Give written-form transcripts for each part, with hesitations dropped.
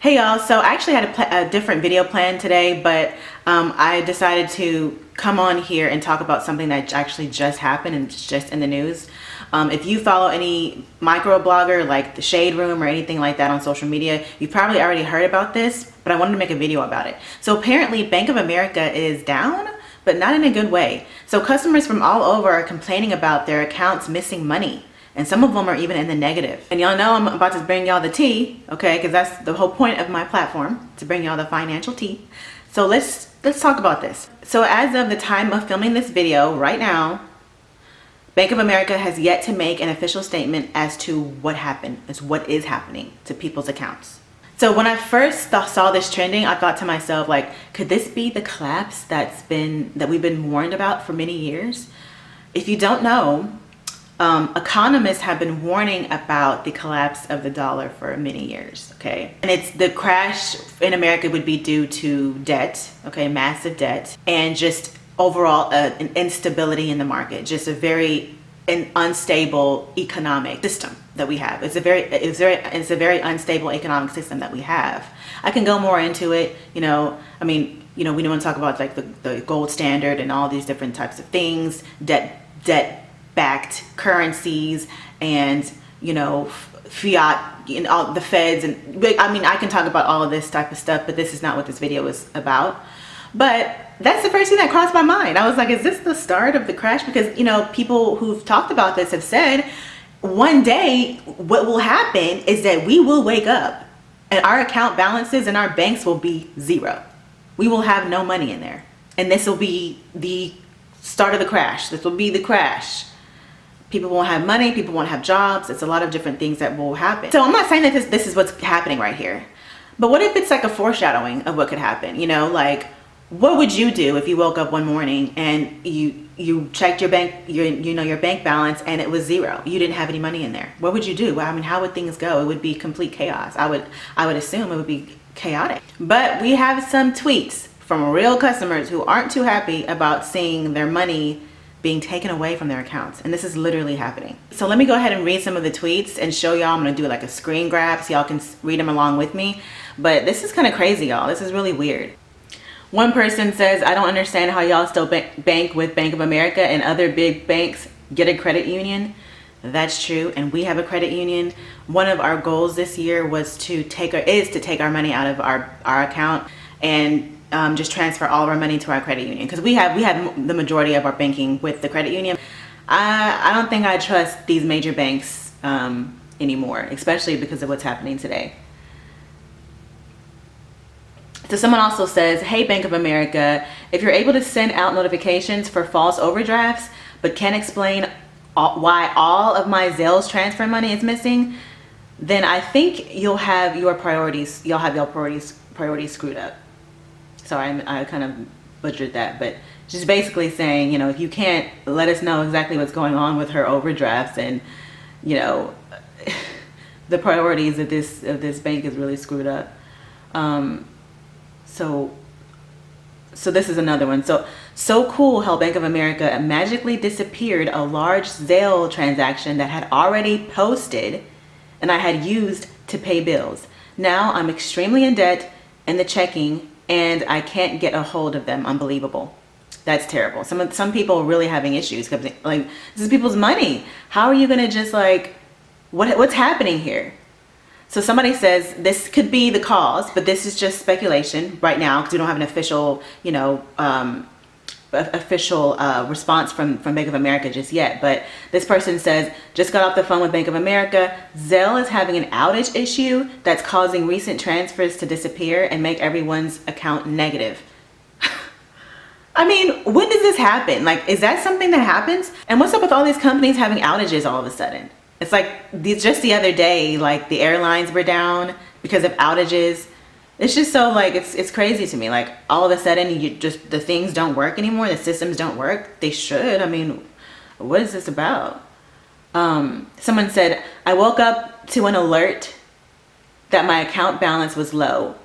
Hey y'all, so I actually had a different video plan today, but I decided to come on here and talk about something that actually just happened and it's just in the news. If you follow any micro blogger like the Shade Room or anything like that on social media, you've probably already heard about this, but I wanted to make a video about it. So apparently Bank of America is down, but not in a good way. So customers from all over are complaining about their accounts missing money. And some of them are even in the negative. And y'all know I'm about to bring y'all the tea, okay? Because that's the whole point of my platform, to bring y'all the financial tea. So let's talk about this. So as of the time of filming this video right now, Bank of America has yet to make an official statement as to what happened, as what is happening to people's accounts. So when I first saw this trending, I thought to myself, like, could this be the collapse that we've been warned about for many years? If you don't know, economists have been warning about the collapse of the dollar for many years, okay? And it's the crash in America would be due to debt, okay, massive debt, and just overall an instability in the market, just an unstable economic system that we have. It's a very unstable economic system that we have. I can go more into it, we don't want to talk about like the gold standard and all these different types of things, debt-backed currencies, and fiat, all the feds, and I can talk about all of this type of stuff, but this is not what this video is about. But that's the first thing that crossed my mind. I was like, is this the start of the crash? Because people who've talked about this have said one day what will happen is that we will wake up and our account balances in our banks will be zero. We will have no money in there, and this will be the start of the crash. This will be the crash. People won't have money, people won't have jobs. It's a lot of different things that will happen. So I'm not saying that this is what's happening right here, but what if it's like a foreshadowing of what could happen? Like, what would you do if you woke up one morning and you checked your bank, your bank balance, and it was zero? You didn't have any money in there. What would you do? Well, how would things go? It would be complete chaos. I would assume it would be chaotic. But we have some tweets from real customers who aren't too happy about seeing their money being taken away from their accounts, and this is literally happening. So let me go ahead and read some of the tweets and show y'all. I'm gonna do like a screen grab so y'all can read them along with me, but this is kind of crazy, y'all. This is really weird. One person says, I don't understand how y'all still bank with Bank of America and other big banks get a credit union. That's true, and we have a credit union. One of our goals this year is to take our money out of our account and just transfer all of our money to our credit union, because we have the majority of our banking with the credit union. I don't think I trust these major banks anymore, especially because of what's happening today. So someone also says, hey Bank of America, if you're able to send out notifications for false overdrafts but can't explain why all of my Zelles transfer money is missing, then I think you'll have your priorities screwed up. Sorry, I kind of butchered that, but just basically saying, if you can't let us know exactly what's going on with her overdrafts, and the priorities of this bank is really screwed up. So this is another one. So cool how Bank of America magically disappeared a large Zelle transaction that had already posted and I had used to pay bills. Now I'm extremely in debt in the checking and I can't get a hold of them. Unbelievable. That's terrible. Some people are really having issues because, like, this is people's money. How are you gonna just what's happening here? So somebody says this could be the cause, but this is just speculation right now because we don't have an official, response from Bank of America just yet. But this person says, just got off the phone with Bank of America. Zelle is having an outage issue that's causing recent transfers to disappear and make everyone's account negative. I mean, when does this happen? Like, is that something that happens? And what's up with all these companies having outages all of a sudden? It's like just the other day, like the airlines were down because of outages. It's just so it's crazy to me. Like all of a sudden the things don't work anymore. The systems don't work. They should. I mean, what is this about? Someone said, I woke up to an alert that my account balance was low.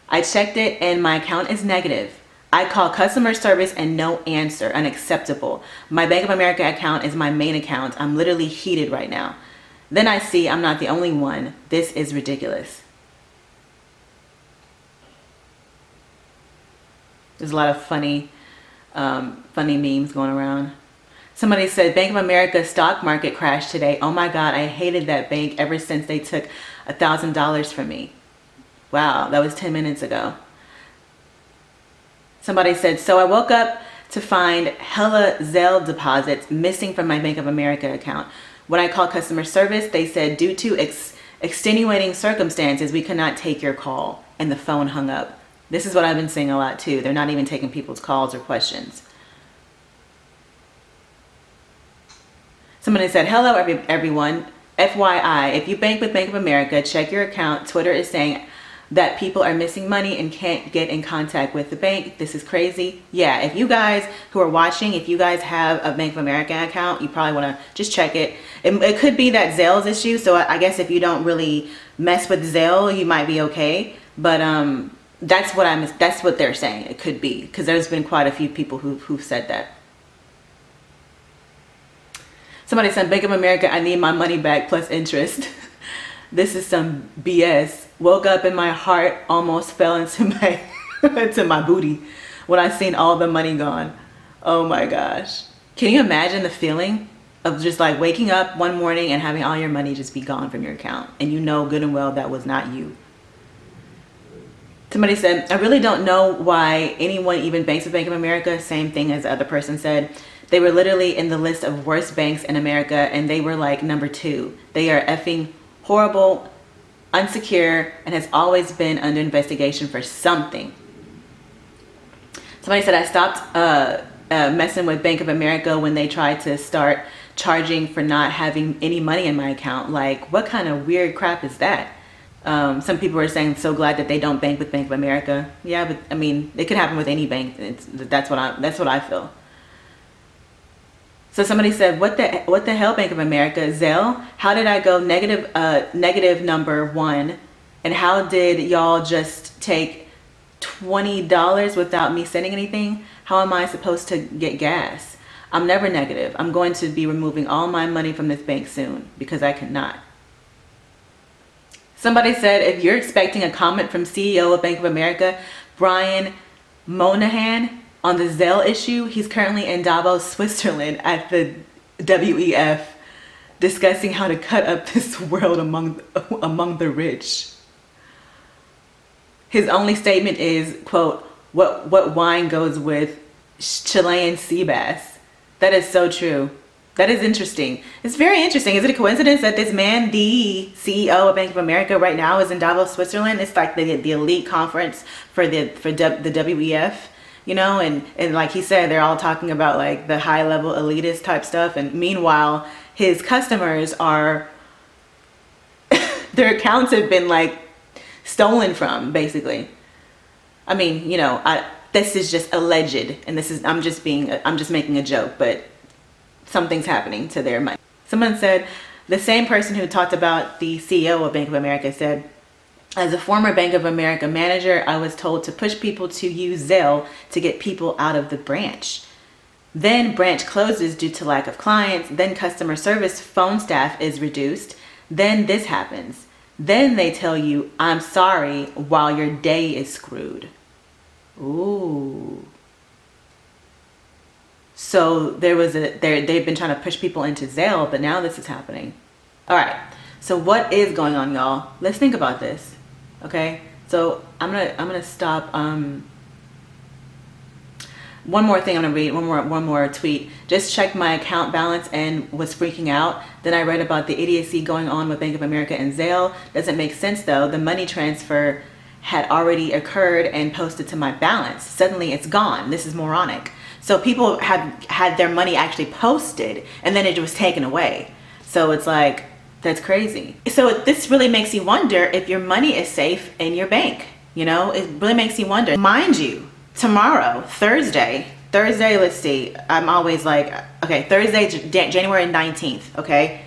I checked it and my account is negative. I call customer service and no answer. Unacceptable. My Bank of America account is my main account. I'm literally heated right now. Then I see I'm not the only one. This is ridiculous. There's a lot of funny memes going around. Somebody said Bank of America stock market crashed today. Oh my God, I hated that bank ever since they took $1,000 from me. Wow, that was 10 minutes ago. Somebody said, so I woke up to find hella Zelle deposits missing from my Bank of America account. When I called customer service, they said due to extenuating circumstances, we could not take your call, and the phone hung up. This is what I've been seeing a lot too. They're not even taking people's calls or questions. Somebody said, hello everyone. FYI, if you bank with Bank of America, check your account. Twitter is saying that people are missing money and can't get in contact with the bank. This is crazy. Yeah, if you guys who are watching, if you guys have a Bank of America account, you probably want to just check it. It could be that Zelle's issue. So I guess if you don't really mess with Zelle, you might be okay. But that's what they're saying. It could be, because there's been quite a few people who've said that. Somebody said, Bank of America, I need my money back plus interest. This is some BS. Woke up and my heart almost fell into my into my booty when I seen all the money gone. Oh my gosh. Can you imagine the feeling of just like waking up one morning and having all your money just be gone from your account, and you know good and well that was not you? Somebody said, I really don't know why anyone even banks with Bank of America. Same thing as the other person said. They were literally in the list of worst banks in America, and they were like number 2. They are effing horrible, unsecure, and has always been under investigation for something. Somebody said, I stopped messing with Bank of America when they tried to start charging for not having any money in my account. Like, what kind of weird crap is that? Some people were saying, so glad that they don't bank with Bank of America. Yeah, but I mean, it could happen with any bank. That's what I feel. So somebody said, what the hell, Bank of America? Zelle? How did I go negative number 1? And how did y'all just take $20 without me sending anything? How am I supposed to get gas? I'm never negative. I'm going to be removing all my money from this bank soon because I cannot. Somebody said, if you're expecting a comment from CEO of Bank of America, Brian Moynihan, on the Zelle issue, he's currently in Davos, Switzerland at the WEF discussing how to cut up this world among the rich. His only statement is, quote, what wine goes with Chilean sea bass? That is so true. That is interesting. It's very interesting. Is it a coincidence that this man, the CEO of Bank of America right now, is in Davos, Switzerland? It's like the elite conference for the WEF. You know, and like he said, they're all talking about like the high level elitist type stuff. And meanwhile, his customers are, their accounts have been like stolen from, basically. I mean, you know, this is just alleged, and this is, I'm just making a joke, but something's happening to their money. Someone said, the same person who talked about the CEO of Bank of America said, as a former Bank of America manager, I was told to push people to use Zelle to get people out of the branch. Then branch closes due to lack of clients. Then customer service phone staff is reduced. Then this happens. Then they tell you, I'm sorry, while your day is screwed. Ooh. So they've been trying to push people into Zelle, but now this is happening. All right. So what is going on, y'all? Let's think about this. Okay, so I'm gonna stop. One more thing I'm gonna read. One more tweet. Just checked my account balance and was freaking out. Then I read about the idiocy going on with Bank of America and Zelle. Doesn't make sense though. The money transfer had already occurred and posted to my balance. Suddenly it's gone. This is moronic. So people have had their money actually posted and then it was taken away. So it's like, that's crazy. So this really makes you wonder if your money is safe in your bank. You know, it really makes you wonder. Mind you, tomorrow, Thursday, let's see. I'm always like, okay, Thursday, January 19th, okay?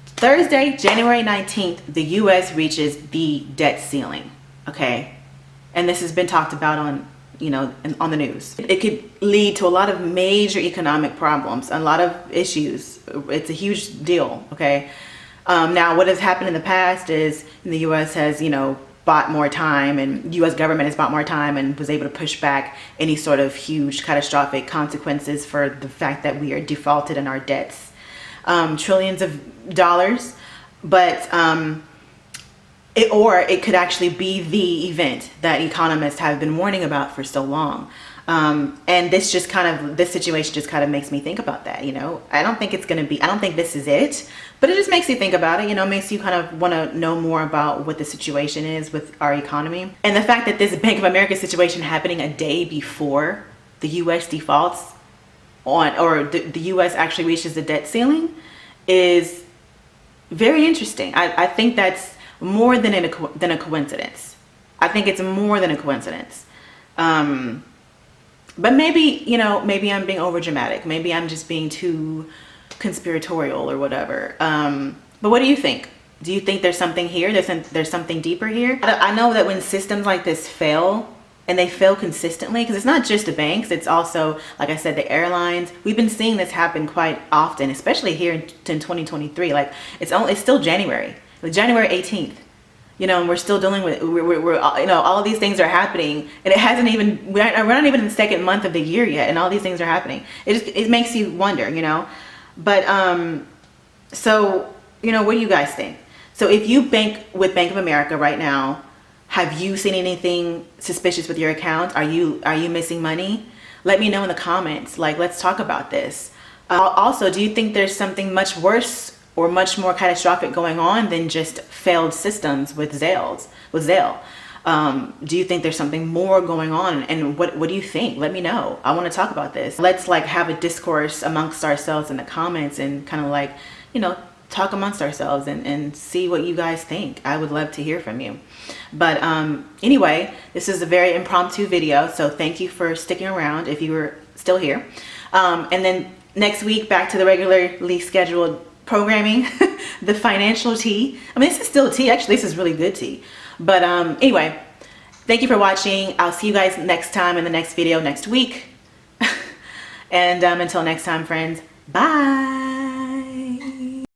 Thursday, January 19th, the US reaches the debt ceiling, okay? And this has been talked about on, you know, on the news. It could lead to a lot of major economic problems, a lot of issues. It's a huge deal, okay? Now, what has happened in the past is the U.S. has, you know, bought more time, and US government has bought more time and was able to push back any sort of huge catastrophic consequences for the fact that we are defaulted in our debts, trillions of dollars. But it could actually be the event that economists have been warning about for so long. And this situation just kind of makes me think about that. I don't think this is it, but it just makes you think about it. It makes you kind of want to know more about what the situation is with our economy. And the fact that this Bank of America situation happening a day before the US defaults or the US actually reaches the debt ceiling is very interesting. I think that's more than a coincidence. I think it's more than a coincidence. But maybe, maybe I'm being over dramatic. Maybe I'm just being too conspiratorial or whatever. But what do you think? Do you think there's something here? There's something deeper here? I know that when systems like this fail, and they fail consistently, because it's not just the banks, it's also, like I said, the airlines. We've been seeing this happen quite often, especially here in 2023. Like it's still January, like January 18th. And we're still dealing with we're all of these things are happening, and it hasn't even we're not even in the second month of the year yet, and all these things are happening. It makes you wonder, But so what do you guys think? So if you bank with Bank of America right now, have you seen anything suspicious with your account? Are you missing money? Let me know in the comments. Like, let's talk about this. Also, do you think there's something much worse or much more catastrophic going on than just failed systems with Zelle? Do you think there's something more going on? And what do you think? Let me know. I want to talk about this. Let's have a discourse amongst ourselves in the comments and kind of talk amongst ourselves and see what you guys think. I would love to hear from you. But anyway, this is a very impromptu video, so thank you for sticking around if you were still here. And then next week, back to the regularly scheduled programming, the financial tea. I mean, this is still tea. Actually, this is really good tea. But anyway, thank you for watching. I'll see you guys next time in the next video next week. And until next time, friends, bye.